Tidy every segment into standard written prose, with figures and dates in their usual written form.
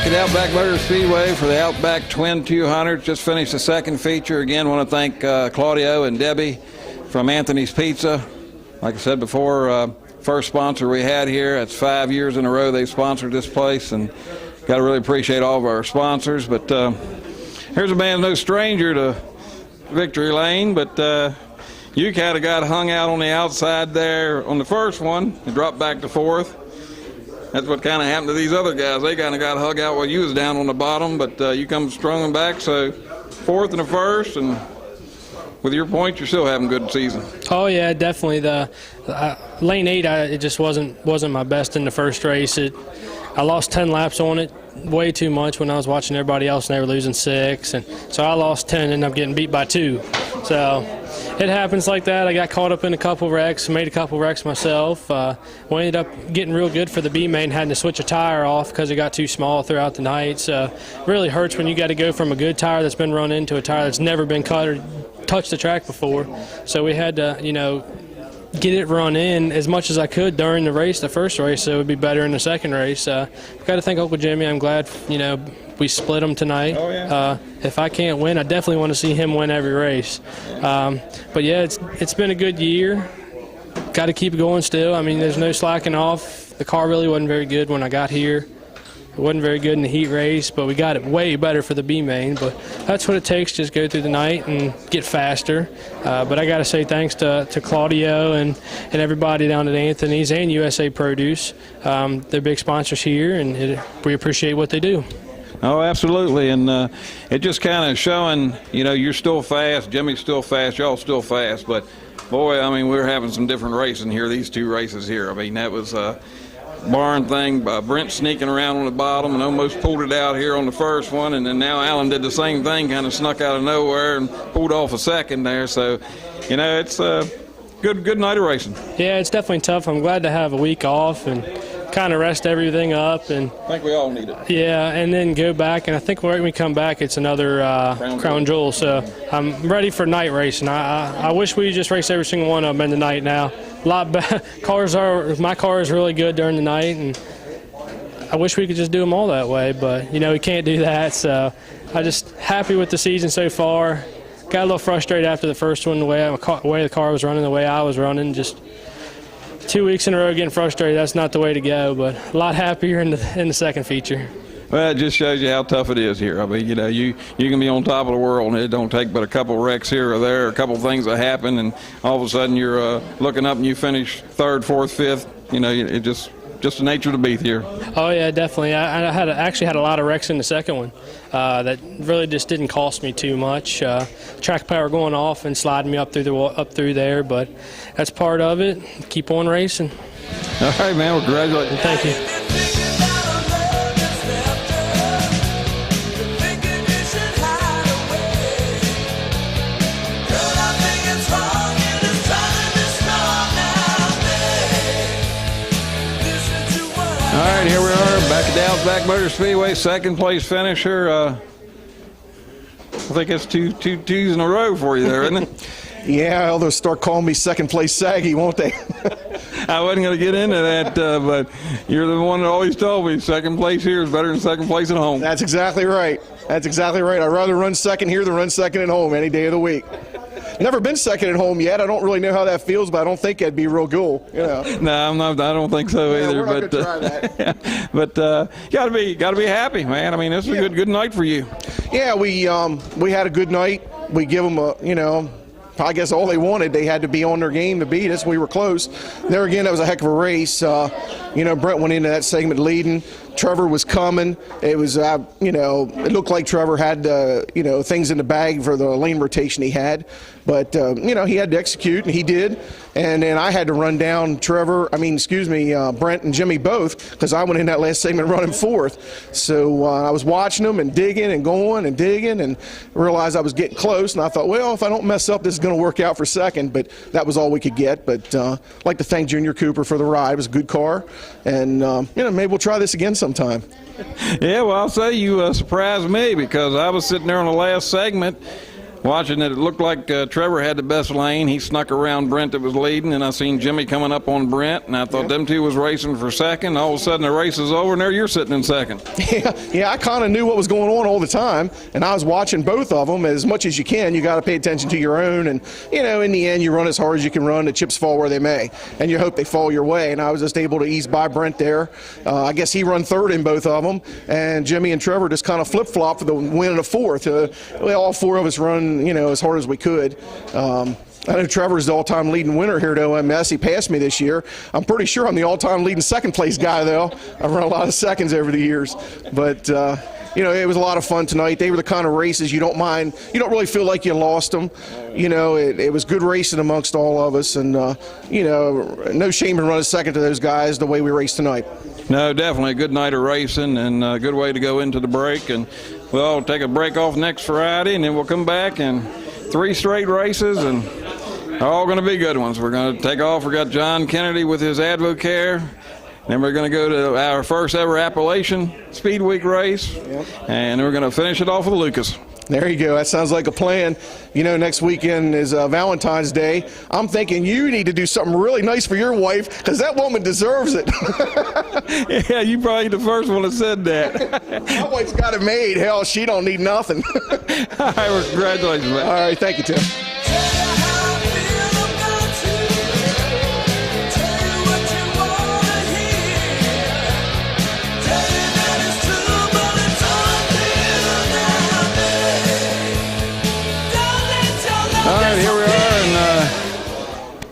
back at Outback Motor Speedway for the Outback Twin 200. Just finished the second feature. Again, want to thank Claudio and Debbie from Anthony's Pizza. Like I said before, first sponsor we had here. That's 5 years in a row they've sponsored this place, and got to really appreciate all of our sponsors. But here's a man no stranger to Victory Lane, but you kind of got hung out on the outside there on the first one and dropped back to fourth. That's what kind of happened to these other guys. They kind of got hung out while you was down on the bottom, but you come strung back. So fourth and a first, and with your points, you're still having a good season. Oh yeah, definitely. The lane 8, it just wasn't my best in the first race. I lost 10 laps on it, way too much when I was watching everybody else and they were losing 6, and so I lost 10 and ended up getting beat by 2. So it happens like that. I got caught up in a couple wrecks, made a couple wrecks myself. We ended up getting real good for the B main, having to switch a tire off because it got too small throughout the night. So it really hurts when you got to go from a good tire that's been run into a tire that's never been cut or touched the track before. So we had to, get it run in as much as I could during the race, the first race, so it would be better in the second race. Got to thank Uncle Jimmy. I'm glad, we split them tonight. Oh, yeah. If I can't win, I definitely want to see him win every race. But yeah, it's been a good year. Got to keep going still. I mean, there's no slacking off. The car really wasn't very good when I got here. It wasn't very good in the heat race, but we got it way better for the B main. But that's what it takes, just go through the night and get faster. But I got to say thanks to Claudio and everybody down at Anthony's and USA Produce. They're big sponsors here, and we appreciate what they do. Oh, absolutely, and it just kind of showing, you're still fast, Jimmy's still fast, y'all still fast, but boy, I mean, we're having some different racing here, these two races here. I mean, that was barn thing, Brent sneaking around on the bottom and almost pulled it out here on the first one, and then now Alan did the same thing, kind of snuck out of nowhere and pulled off a second there. So, it's a good night of racing. Yeah, it's definitely tough. I'm glad to have a week off and kind of rest everything up. And I think we all need it. Yeah, and then go back, and I think when we come back, it's another Crown Jewel. So I'm ready for night racing. I wish we just race every single one of them in the night now. A lot better. My car is really good during the night, and I wish we could just do them all that way, but we can't do that. So I'm just happy with the season so far. Got a little frustrated after the first one, the way the car was running, the way I was running. Just 2 weeks in a row getting frustrated. That's not the way to go, but a lot happier in the second feature. Well, it just shows you how tough it is here. I mean, you can be on top of the world, and it don't take but a couple wrecks here or there, a couple things that happen, and all of a sudden you're looking up and you finish third, fourth, fifth. It just the nature of the beast here. Oh yeah, definitely. I actually had a lot of wrecks in the second one that really just didn't cost me too much. Track power going off and sliding me up through there, but that's part of it. Keep on racing. All right, man. Well, congratulations. Thank you. All right, here we are back at Outback Motor Speedway, second place finisher. I think that's two twos in a row for you there, isn't it? Yeah, they'll start calling me second place saggy, won't they? I wasn't going to get into that, but you're the one that always told me second place here is better than second place at home. That's exactly right. That's exactly right. I'd rather run second here than run second at home any day of the week. Never been second at home yet. I don't really know how that feels, but I don't think that'd be real cool. No, I don't think so either. We're not gonna try that. But gotta be happy, man. I mean, this is a good night for you. Yeah, we had a good night. We give them I guess all they wanted. They had to be on their game to beat us. We were close. There again, that was a heck of a race. Brent went into that segment leading. Trevor was coming. It was, it looked like Trevor had, things in the bag for the lane rotation he had. But, he had to execute, and he did. And then I had to run down Brent and Jimmy both, because I went in that last segment running fourth. So I was watching them and digging and going and digging and realized I was getting close. And I thought, well, if I don't mess up, this is going to work out for second. But that was all we could get. But I'd like to thank Junior Cooper for the ride. It was a good car. And, maybe we'll try this again sometime. Yeah, well, I'll say you surprised me, because I was sitting there on the last segment watching it, it looked like Trevor had the best lane. He snuck around Brent that was leading, and I seen Jimmy coming up on Brent, and I thought them two was racing for second. All of a sudden, the race is over, and there you're sitting in second. Yeah, I kind of knew what was going on all the time, and I was watching both of them as much as you can. You got to pay attention to your own, and, in the end, you run as hard as you can run. The chips fall where they may, and you hope they fall your way, and I was just able to ease by Brent there. I guess he run third in both of them, and Jimmy and Trevor just kind of flip-flop for the win of the fourth. All four of us run, as hard as we could. I know Trevor's the all-time leading winner here at OMS. He passed me this year. I'm pretty sure I'm the all-time leading second-place guy, though. I've run a lot of seconds over the years. But, it was a lot of fun tonight. They were the kind of races you don't mind. You don't really feel like you lost them. It was good racing amongst all of us. And, no shame in running second to those guys the way we raced tonight. No, definitely a good night of racing and a good way to go into the break. And we'll take a break off next Friday, and then we'll come back and 3 straight races, and they're all going to be good ones. We're going to take off. We got John Kennedy with his Advocare. Then we're going to go to our first ever Appalachian Speed Week race, and we're going to finish it off with Lucas. There you go. That sounds like a plan. Next weekend is Valentine's Day. I'm thinking you need to do something really nice for your wife, because that woman deserves it. Yeah, you probably the first one that said that. My wife's got it made. Hell, she don't need nothing. All right, well, congratulations, man. All right, thank you, Tim.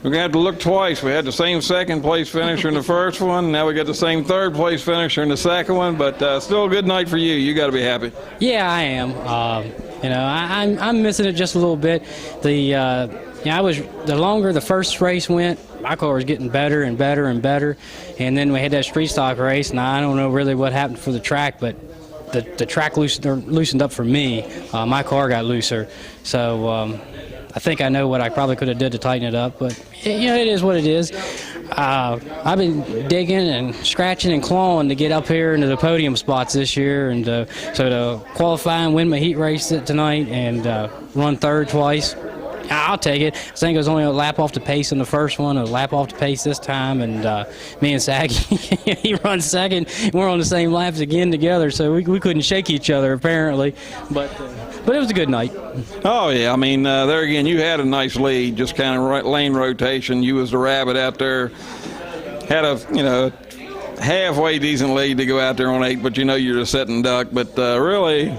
We're going to have to look twice. We had the same second-place finisher in the first one. Now we got the same third-place finisher in the second one. But still a good night for you. You got to be happy. Yeah, I am. I'm missing it just a little bit. The longer the first race went, my car was getting better and better and better. And then we had that street stock race, and I don't know really what happened for the track, but the track loosened up for me. My car got looser. So I think I know what I probably could have did to tighten it up, but it is what it is. I've been digging and scratching and clawing to get up here into the podium spots this year, and so to qualify and win my heat race tonight and run third twice, I'll take it. I think it was only a lap off the pace in the first one, a lap off the pace this time, and me and Saggy, he runs second. We're on the same laps again together, so we couldn't shake each other apparently, but it was a good night. Oh, yeah. I mean, there again, you had a nice lead, just kind of lane rotation. You was the rabbit out there. Had a, halfway decent lead to go out there on 8, but you're a sitting duck. But really,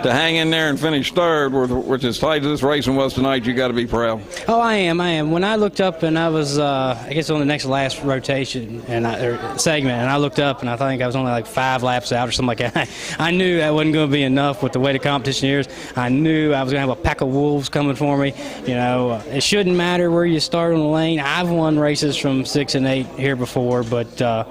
to hang in there and finish third, which as tight as this racing was tonight, you got to be proud. Oh, I am. When I looked up and I was, I guess on the next last rotation or segment, and I looked up and I think I was only like 5 laps out or something like that. I knew that wasn't going to be enough with the way the competition is. I knew I was going to have a pack of wolves coming for me. It shouldn't matter where you start on the lane. I've won races from 6 and 8 here before, but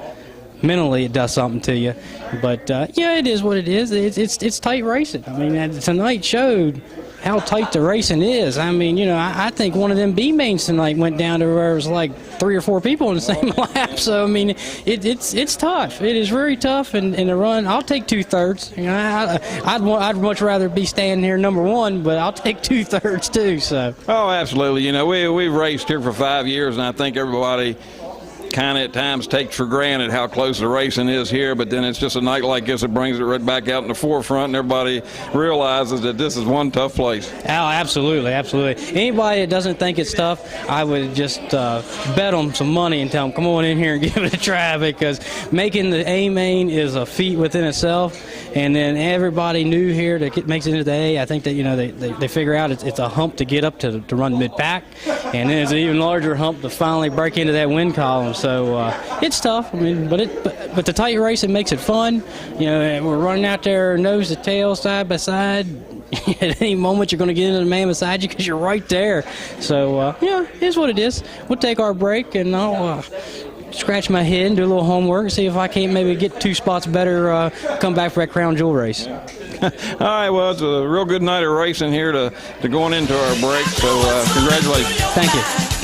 mentally it does something to you. But it is what it is. It's tight racing. I mean, tonight showed how tight the racing is. I mean, I think one of them B mains tonight went down to where it was like 3 or 4 people in the same lap. So I mean, it's tough. It is very tough. And in the run, I'll take 2/3. I'd much rather be standing here number 1, but I'll take 2/3 too. So. Oh, absolutely. We've raced here for 5 years, and I think everybody kind of at times takes for granted how close the racing is here, but then it's just a night like this that brings it right back out in the forefront, and everybody realizes that this is one tough place. Oh, absolutely. Anybody that doesn't think it's tough, I would just bet them some money and tell them, come on in here and give it a try, because making the A main is a feat within itself, and then everybody new here that makes it into the A, I think that they figure out it's a hump to get up to run mid-pack, and then it's an even larger hump to finally break into that win column. So it's tough. I mean, but the tight racing makes it fun. We're running out there nose to tail, side by side. At any moment, you're going to get into the man beside you because you're right there. So it is what it is. We'll take our break, and I'll scratch my head and do a little homework, see if I can't maybe get 2 spots better. Come back for that crown jewel race. All right. Well, it's a real good night of racing here to going into our break. So congratulations. Thank you.